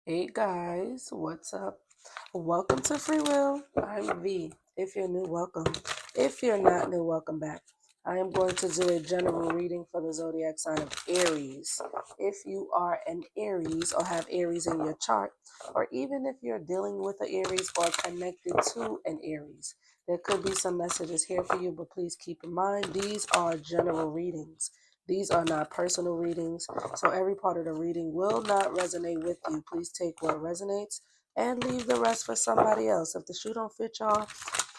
Hey guys, what's up? Welcome to Free Will. I'm V. If you're new, welcome. If you're not new, welcome back. I am going to do a general reading for the zodiac sign of Aries. If you are an Aries or have Aries in your chart, or even if you're dealing with an Aries or connected to an Aries, there could be some messages here for you, but please keep in mind these are general readings. These are not personal readings, so every part of the reading will not resonate with you. Please take what resonates and leave the rest for somebody else. If the shoe don't fit y'all,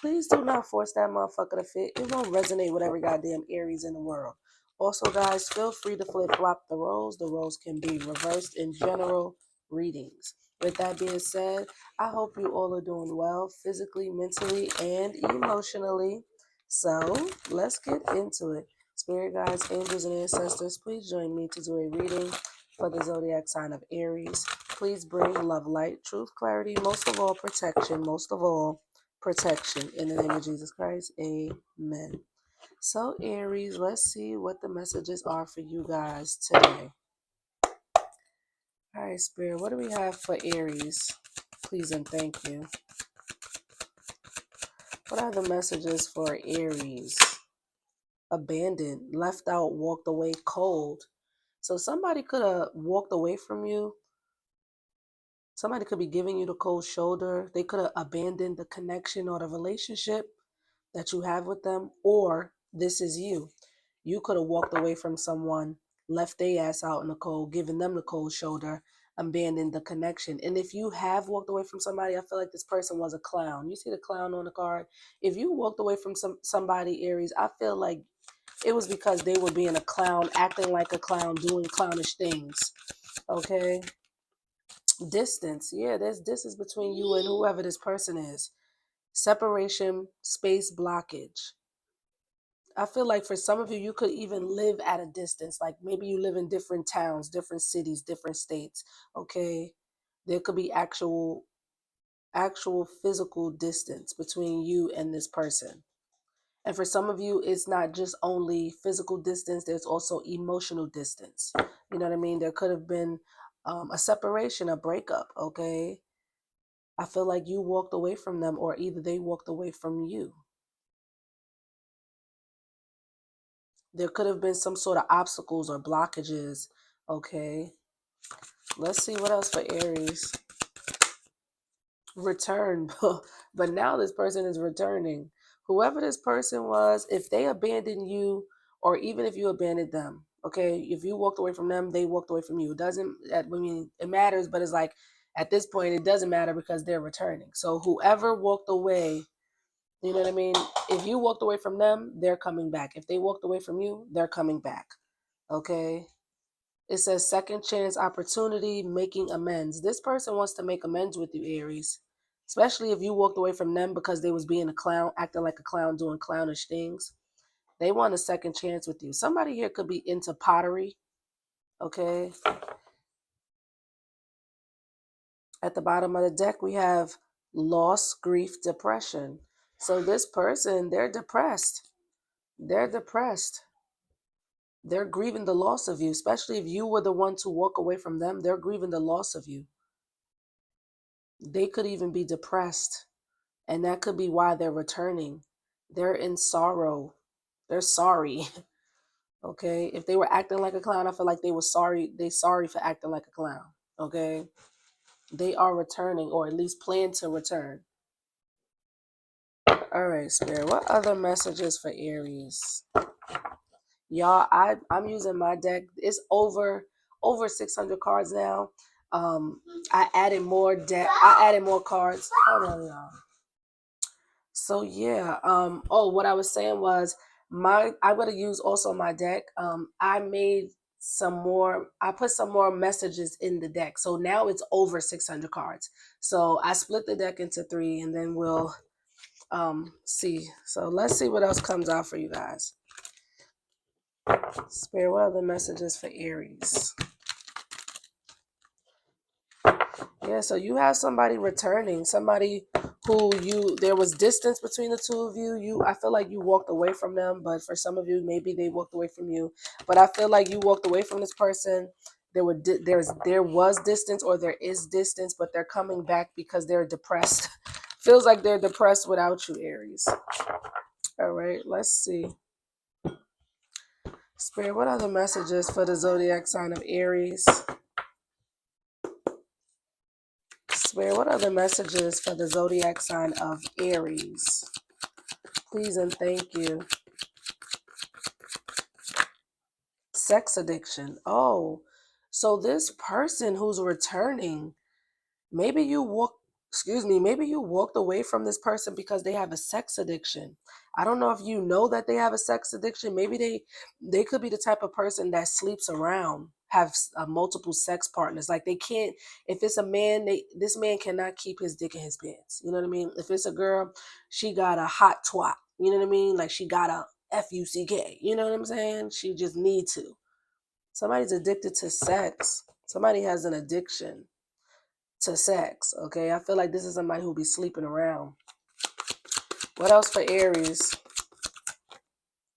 please do not force that motherfucker to fit. It won't resonate with every goddamn Aries in the world. Also, guys, feel free to flip-flop the roles. The roles can be reversed in general readings. With that being said, I hope you all are doing well physically, mentally, and emotionally. So let's get into it. Spirit guides, angels, and ancestors, please join me to do a reading for the zodiac sign of Aries. Please bring love, light, truth, clarity, most of all, protection, most of all, protection. In the name of Jesus Christ, amen. So, Aries, let's see what the messages are for you guys today. All right, Spirit, what do we have for Aries? Please and thank you. What are the messages for Aries? Abandoned, left out, walked away, cold. So somebody could have walked away from you. Somebody could be giving you the cold shoulder. They could have abandoned the connection or the relationship that you have with them. Or this is you. You could have walked away from someone, left their ass out in the cold, giving them the cold shoulder, abandoned the connection. And if you have walked away from somebody, I feel like this person was a clown. You see the clown on the card? If you walked away from somebody, Aries, I feel like it was because they were being a clown, acting like a clown, doing clownish things. Okay? Distance. Yeah, there's distance between you and whoever this person is. Separation, space, blockage. I feel like for some of you, you could even live at a distance. Like maybe you live in different towns, different cities, different states. Okay? There could be actual physical distance between you and this person. And for some of you, it's not just only physical distance, there's also emotional distance. You know what I mean? There could have been a separation, a breakup, okay? I feel like you walked away from them, or either they walked away from you. There could have been some sort of obstacles or blockages, okay? Let's see what else for Aries. Return, but now this person is returning. Whoever this person was, if they abandoned you, or even if you abandoned them, okay, if you walked away from them, they walked away from you. It doesn't, I mean, it matters, but it's like at this point, it doesn't matter because they're returning. So whoever walked away, you know what I mean? If you walked away from them, they're coming back. If they walked away from you, they're coming back. Okay? It says second chance opportunity, making amends. This person wants to make amends with you, Aries. Especially if you walked away from them because they was being a clown, acting like a clown, doing clownish things. They want a second chance with you. Somebody here could be into pottery. Okay? At the bottom of the deck, we have loss, grief, depression. So this person, they're depressed. They're depressed. They're grieving the loss of you, especially if you were the one to walk away from them. They're grieving the loss of you. They could even be depressed, and that could be why they're returning. They're in sorrow. They're sorry. Okay? If they were acting like a clown, I feel like they were sorry. They sorry for acting like a clown. Okay? They are returning, or at least plan to return. All right, Spirit. What other messages for Aries? Y'all, I'm using my deck. It's over 600 cards now. I added more deck. I added more cards. Hold on, y'all. So yeah. Oh, what I was saying was I'm gonna use also my deck. I made some more. I put some more messages in the deck. So now it's over 600 cards. So I split the deck into three, and then we'll see. So let's see what else comes out for you guys. Spirit, what are the messages for Aries? Yeah, so you have somebody returning, somebody who there was distance between the two of you. I feel like you walked away from them, but for some of you, maybe they walked away from you. But I feel like you walked away from this person. there was distance, or there is distance, but they're coming back because they're depressed. Feels like they're depressed without you, Aries. All right, let's see. Spirit, what are the messages for the zodiac sign of Aries? Spirit, what are the messages for the zodiac sign of Aries? Please and thank you. Sex addiction. Oh, so this person who's returning, maybe you maybe you walked away from this person because they have a sex addiction. I don't know if you know that they have a sex addiction. Maybe they could be the type of person that sleeps around, have multiple sex partners. Like they can't, if it's a man, this man cannot keep his dick in his pants. You know what I mean? If it's a girl, she got a hot twat. You know what I mean? Like she got a fuck. You know what I'm saying? She just need to. Somebody's addicted to sex. Somebody has an addiction to sex. Okay, I feel like this is somebody who'll be sleeping around. What else for Aries?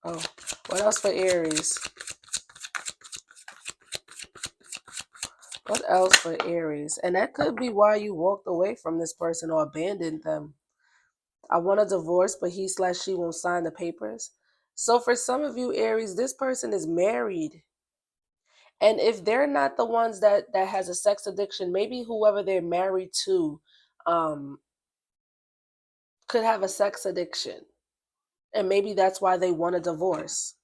Oh, what else for Aries? What else for Aries? And that could be why you walked away from this person or abandoned them. I want a divorce, but he/she won't sign the papers. So for some of you, Aries, this person is married. And if they're not the ones that has a sex addiction, maybe whoever they're married to could have a sex addiction. And maybe that's why they want a divorce.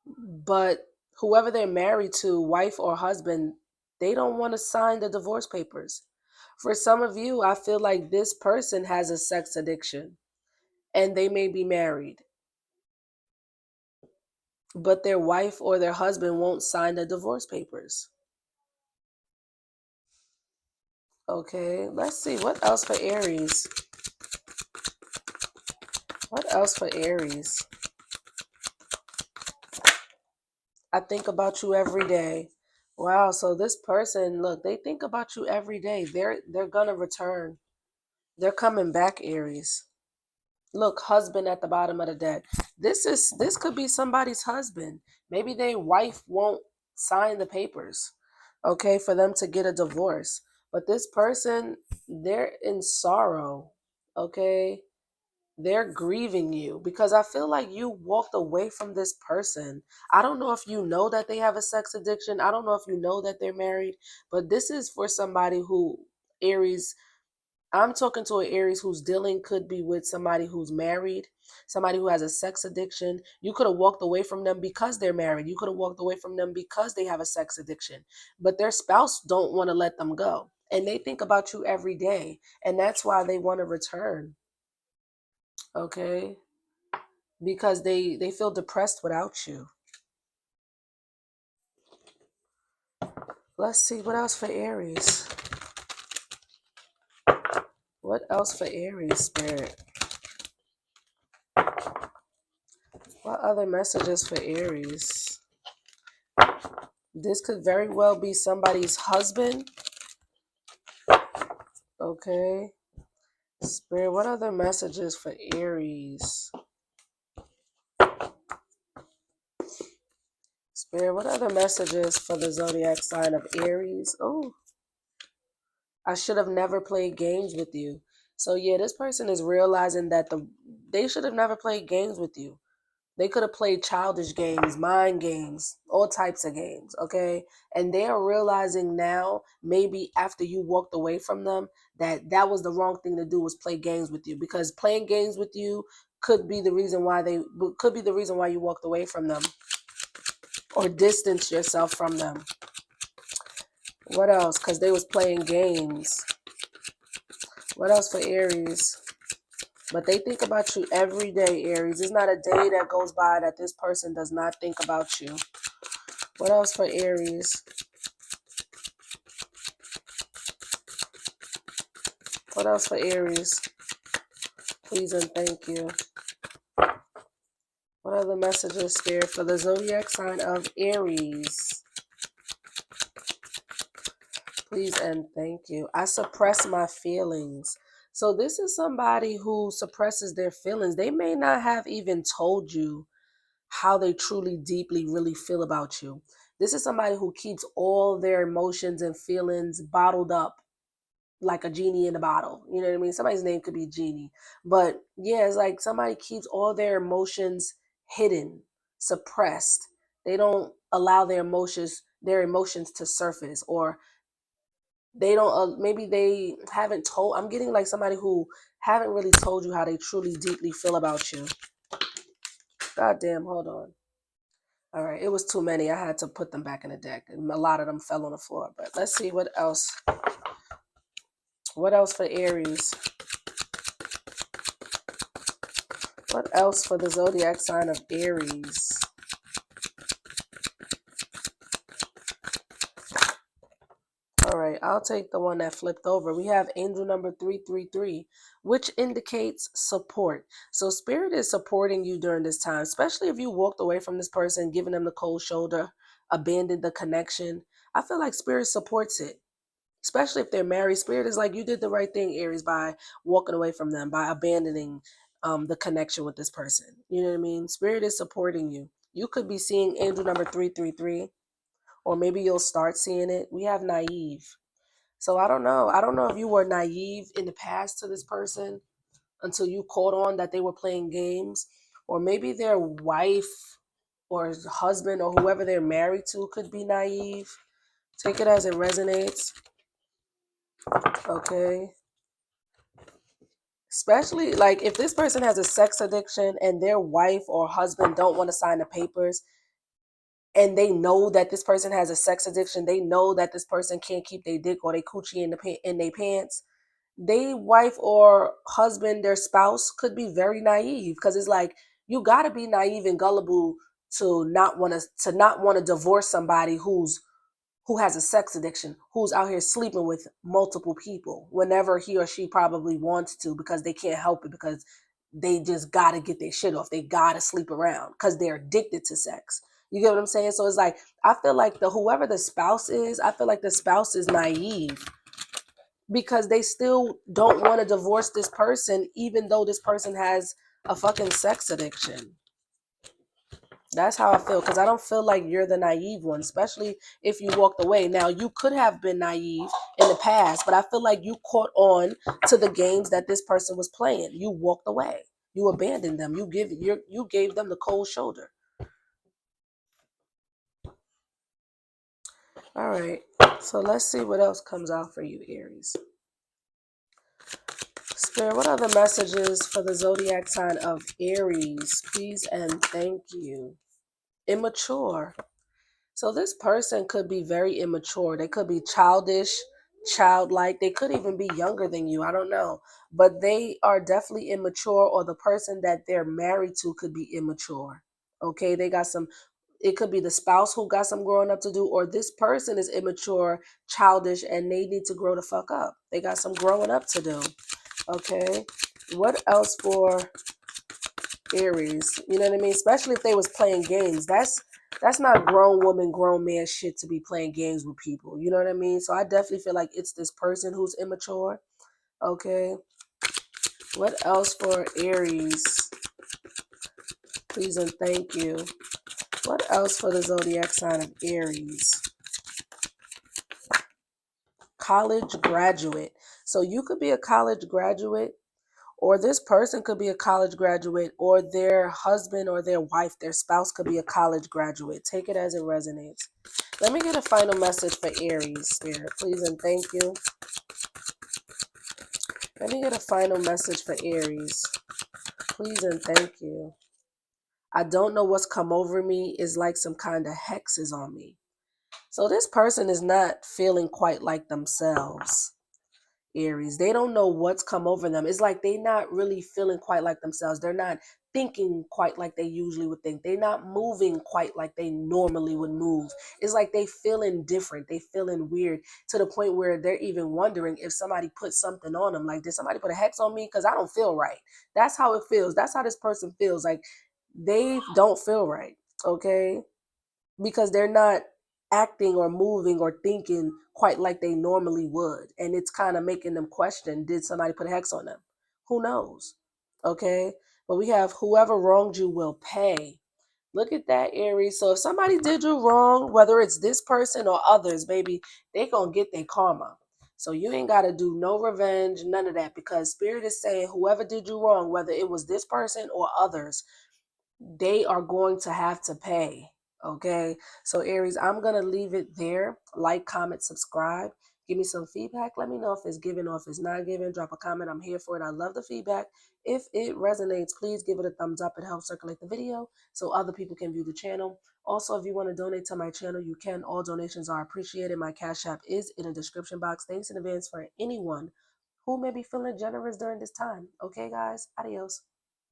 But whoever they're married to, wife or husband, they don't want to sign the divorce papers. For some of you, I feel like this person has a sex addiction and they may be married, but their wife or their husband won't sign the divorce papers. Okay, let's see. What else for Aries? What else for Aries? I think about you every day. Wow, so this person, look, they think about you every day. They're gonna return. They're coming back, Aries. Look, husband at the bottom of the deck. This could be somebody's husband. Maybe their wife won't sign the papers, okay, for them to get a divorce. But this person, they're in sorrow, okay? They're grieving you because I feel like you walked away from this person. I don't know if you know that they have a sex addiction. I don't know if you know that they're married, but this is for somebody who, Aries, I'm talking to an Aries who's dealing could be with somebody who's married, somebody who has a sex addiction. You could have walked away from them because they're married. You could have walked away from them because they have a sex addiction, but their spouse don't want to let them go. And they think about you every day. And that's why they want to return. Okay? Because they feel depressed without you. Let's see what else for Aries. What else for Aries, Spirit? What other messages for Aries? This could very well be somebody's husband. Okay. Spirit, what other messages for Aries? Spirit, what other messages for the zodiac sign of Aries? Oh, I should have never played games with you. So yeah, this person is realizing that they should have never played games with you. They could have played childish games, mind games, all types of games, okay? And they are realizing now, maybe after you walked away from them, that was the wrong thing to do, was play games with you, because playing games with you could be the reason why you walked away from them or distanced yourself from them. What else? Because they was playing games. What else for Aries? But they think about you every day, Aries. There's not a day that goes by that this person does not think about you. What else for Aries? What else for Aries? Please and thank you. What are the messages, Spirit, for the zodiac sign of Aries? Please and thank you. I suppress my feelings. So this is somebody who suppresses their feelings. They may not have even told you how they truly, deeply, really feel about you. This is somebody who keeps all their emotions and feelings bottled up like a genie in a bottle. You know what I mean? Somebody's name could be Genie. But yeah, it's like somebody keeps all their emotions hidden, suppressed. They don't allow their emotions to surface, or they don't maybe they haven't told. I'm getting like somebody who haven't really told you how they truly deeply feel about you. God damn, hold on. All right, it was too many. I had to put them back in the deck. And a lot of them fell on the floor. But let's see what else. What else for Aries? What else for the zodiac sign of Aries? All right, I'll take the one that flipped over. We have angel number 333, which indicates support. So spirit is supporting you during this time, especially if you walked away from this person, giving them the cold shoulder, abandoned the connection. I feel like spirit supports it, especially if they're married. Spirit is like, you did the right thing, Aries, by walking away from them, by abandoning the connection with this person. You know what I mean? Spirit is supporting you. You could be seeing angel number 333, or maybe you'll start seeing it. We have naive. So I don't know. I don't know if you were naive in the past to this person until you caught on that they were playing games, or maybe their wife or husband or whoever they're married to could be naive. Take it as it resonates. Okay. Especially like if this person has a sex addiction and their wife or husband don't want to sign the papers, and they know that this person has a sex addiction, they know that this person can't keep their dick or their coochie in their pants. They wife or husband, their spouse could be very naive, because it's like you got to be naive and gullible to not want to divorce somebody who has a sex addiction, who's out here sleeping with multiple people whenever he or she probably wants to, because they can't help it, because they just got to get their shit off. They got to sleep around because they're addicted to sex. You get what I'm saying? So it's like, I feel like whoever the spouse is, I feel like the spouse is naive because they still don't want to divorce this person, even though this person has a fucking sex addiction. That's how I feel, because I don't feel like you're the naive one, especially if you walked away. Now, you could have been naive in the past, but I feel like you caught on to the games that this person was playing. You walked away. You abandoned them. You gave them the cold shoulder. All right. So let's see what else comes out for you, Aries. Spirit, what are the messages for the zodiac sign of Aries? Please and thank you. Immature. So this person could be very immature. They could be childish, childlike. They could even be younger than you. I don't know. But they are definitely immature, or the person that they're married to could be immature. Okay, they got some, it could be the spouse who got some growing up to do, or this person is immature, childish, and they need to grow the fuck up. They got some growing up to do. Okay. What else for Aries? You know what I mean? Especially if they was playing games. That's not grown woman, grown man shit to be playing games with people. You know what I mean? So I definitely feel like it's this person who's immature. Okay. What else for Aries? Please and thank you. What else for the zodiac sign of Aries? College graduate. So you could be a college graduate, or this person could be a college graduate, or their husband or their wife, their spouse could be a college graduate. Take it as it resonates. Let me get a final message for Aries, Spirit. Please and thank you. Let me get a final message for Aries. Please and thank you. I don't know what's come over me. Is like some kind of hex is on me. So this person is not feeling quite like themselves. Aries, they don't know what's come over them. It's like they're not really feeling quite like themselves. They're not thinking quite like they usually would think. They're not moving quite like they normally would move. It's like they feeling different. They feeling weird, to the point where they're even wondering if somebody put something on them. Like, did somebody put a hex on me? Because I don't feel right. That's how it feels. That's how this person feels. Like they don't feel right. Okay, because they're not acting or moving or thinking quite like they normally would. And it's kind of making them question, did somebody put a hex on them? Who knows? Okay. But we have whoever wronged you will pay. Look at that, Aries. So if somebody did you wrong, whether it's this person or others, baby, they gonna get their karma. So you ain't gotta do no revenge, none of that, because Spirit is saying whoever did you wrong, whether it was this person or others, they are going to have to pay. Okay. So Aries, I'm going to leave it there. Like, comment, subscribe. Give me some feedback. Let me know if it's given or if it's not given. Drop a comment. I'm here for it. I love the feedback. If it resonates, please give it a thumbs up. It helps circulate the video so other people can view the channel. Also, if you want to donate to my channel, you can. All donations are appreciated. My Cash App is in the description box. Thanks in advance for anyone who may be feeling generous during this time. Okay, guys? Adios.